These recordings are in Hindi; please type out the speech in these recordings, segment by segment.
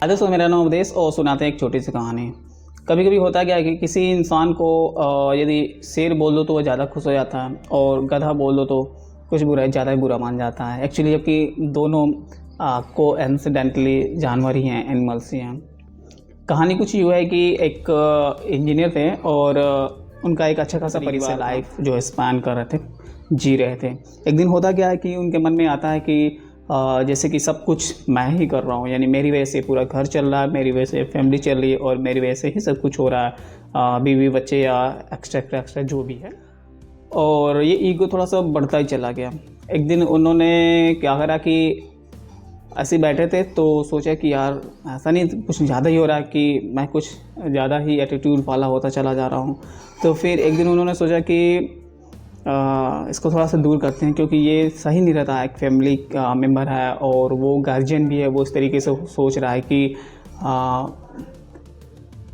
दोस्तों, मेरा नाम उपदेश और सुनाते हैं एक छोटी सी कहानी। कभी कभी होता क्या है कि किसी इंसान को यदि शेर बोल दो तो वो ज़्यादा खुश हो जाता है और गधा बोल दो तो कुछ बुरा ज़्यादा ही बुरा मान जाता है। एक्चुअली जबकि दोनों को इंसिडेंटली जानवर ही हैं, एनिमल्स ही हैं। कहानी कुछ यूँ है कि एक इंजीनियर थे और उनका एक अच्छा खासा परिवार लाइफ जो स्पैन कर रहे थे, जी रहे थे। एक दिन होता क्या है कि उनके मन में आता है कि जैसे कि सब कुछ मैं ही कर रहा हूँ, यानी मेरी वजह से पूरा घर चल रहा है, मेरी वजह से फैमिली चल रही है और मेरी वजह से ही सब कुछ हो रहा है, बीवी बच्चे या एक्स्ट्रा जो भी है। और ये ईगो थोड़ा सा बढ़ता ही चला गया। एक दिन उन्होंने क्या करा कि ऐसे बैठे थे तो सोचा कि यार ऐसा नहीं कुछ ज़्यादा ही हो रहा है कि मैं कुछ ज़्यादा ही एटीट्यूड वाला होता चला जा रहा हूँ। तो फिर एक दिन उन्होंने सोचा कि इसको थोड़ा सा दूर करते हैं, क्योंकि ये सही नहीं रहता है। एक फैमिली का मेम्बर है और वो गार्जियन भी है, वो इस तरीके से सोच रहा है कि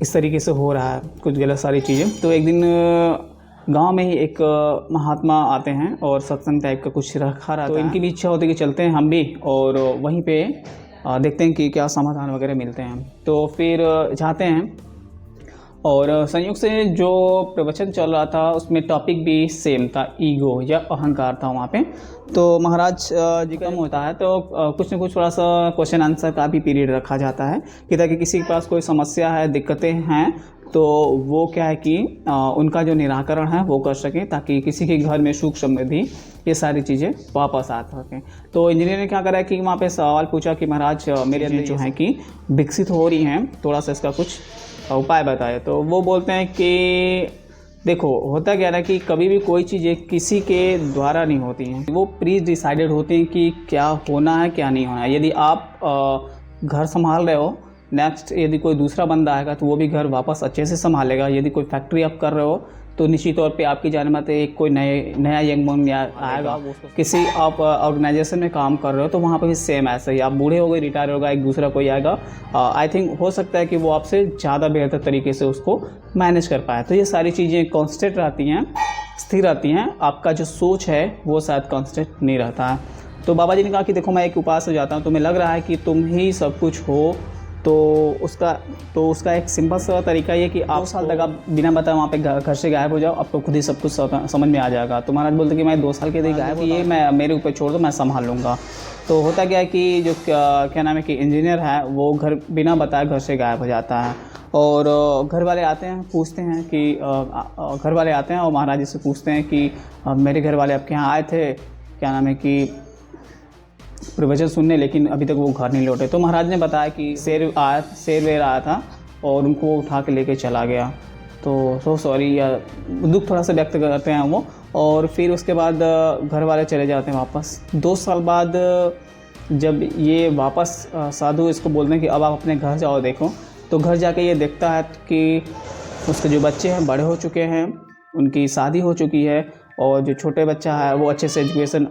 इस तरीके से हो रहा है कुछ गलत सारी चीज़ें। तो एक दिन गांव में ही एक महात्मा आते हैं और सत्संग टाइप का कुछ रखा रहता है। तो इनकी भी इच्छा होती है कि चलते हैं हम भी और वहीं पे देखते हैं कि क्या समाधान वगैरह मिलते हैं। तो फिर जाते हैं और संयोग से जो प्रवचन चल रहा था उसमें टॉपिक भी सेम था, ईगो या अहंकार था वहाँ पे। तो महाराज जी कम होता है तो कुछ न कुछ थोड़ा सा क्वेश्चन आंसर का भी पीरियड रखा जाता है कि ताकि किसी के पास कोई समस्या है, दिक्कतें हैं तो वो क्या है कि उनका जो निराकरण है वो कर सकें, ताकि किसी के घर में सुख समृद्धि ये सारी चीज़ें वापस आ सकें। तो इंजीनियर ने क्या करा कि वहाँ पे सवाल पूछा कि महाराज मेरे अंदर जो है कि विकसित हो रही हैं, थोड़ा सा इसका कुछ उपाय बताए। तो वो बोलते हैं कि देखो होता क्या है कि कभी भी कोई चीज़ें किसी के द्वारा नहीं होती हैं, वो प्री डिसाइडेड होती हैं कि क्या होना है क्या नहीं होना है। यदि आप घर संभाल रहे हो, नेक्स्ट यदि कोई दूसरा बंदा आएगा तो वो भी घर वापस अच्छे से संभालेगा। यदि कोई फैक्ट्री आप कर रहे हो तो निश्चित तौर पे आपकी जाने में एक कोई नया यंग मन आएगा। किसी आप ऑर्गेनाइजेशन में काम कर रहे हो तो वहाँ पे भी सेम ऐसा ही, आप बूढ़े हो गए, रिटायर होगा, एक दूसरा कोई आएगा, आई थिंक हो सकता है कि वो आपसे ज़्यादा बेहतर तरीके से उसको मैनेज कर पाए। तो ये सारी चीज़ें कॉन्स्टेंट रहती हैं, स्थिर रहती हैं। आपका जो सोच है वो शायद कॉन्स्टेंट नहीं रहता है। तो बाबा जी ने कहा कि देखो मैं एक उपास हो जाता हूँ, तुम्हें लग रहा है कि तुम ही सब कुछ हो, तो उसका एक सिंपल सा तरीका ये कि आप 2 साल तक आप बिना बताए वहाँ पे घर से गायब हो जाओ, आपको खुद ही सब कुछ समझ में आ जाएगा। तो महाराज बोलते कि मैं 2 साल के लिए गायब, ये मैं मेरे ऊपर छोड़ दो, मैं संभाल लूँगा। तो होता क्या है कि जो क्या नाम है कि इंजीनियर है वो घर बिना बताए घर से गायब हो जाता है। और घर वाले आते हैं, पूछते हैं कि घर वाले आते हैं और महाराज जी से पूछते हैं कि मेरे घर वाले आपके यहाँ आए थे, क्या नाम है कि प्रवचन सुनने, लेकिन अभी तक वो घर नहीं लौटे। तो महाराज ने बताया कि शेर वेर आया था और उनको उठा के लेके चला गया। तो सो सॉरी, या दुख थोड़ा सा व्यक्त करते हैं वो। और फिर उसके बाद घर वाले चले जाते हैं वापस। 2 साल बाद जब ये वापस साधु इसको बोलते हैं कि अब आप अपने घर जाओ देखो, तो घर जाके ये देखता है कि उसके जो बच्चे हैं बड़े हो चुके हैं, उनकी शादी हो चुकी है और जो छोटे बच्चा है वो अच्छे से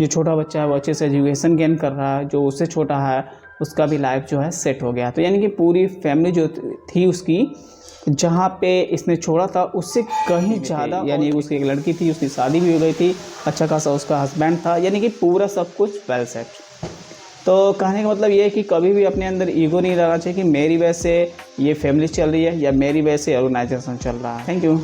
छोटा बच्चा है वो अच्छे से एजुकेशन गेन कर रहा है, जो उससे छोटा है उसका भी लाइफ जो है सेट हो गया। तो यानी कि पूरी फैमिली जो थी उसकी, जहाँ पे इसने छोड़ा था उससे कहीं ज़्यादा, यानी उसकी एक लड़की थी, उसकी शादी भी हो गई थी, अच्छा खासा उसका हस्बैंड था, यानी कि पूरा सब कुछ वेल सेट। तो कहने का मतलब ये है कि कभी भी अपने अंदर ईगो नहीं रहना चाहिए कि मेरी वजह से ये फैमिली चल रही है या मेरी वजह से ऑर्गेनाइजेशन चल रहा है। Thank you.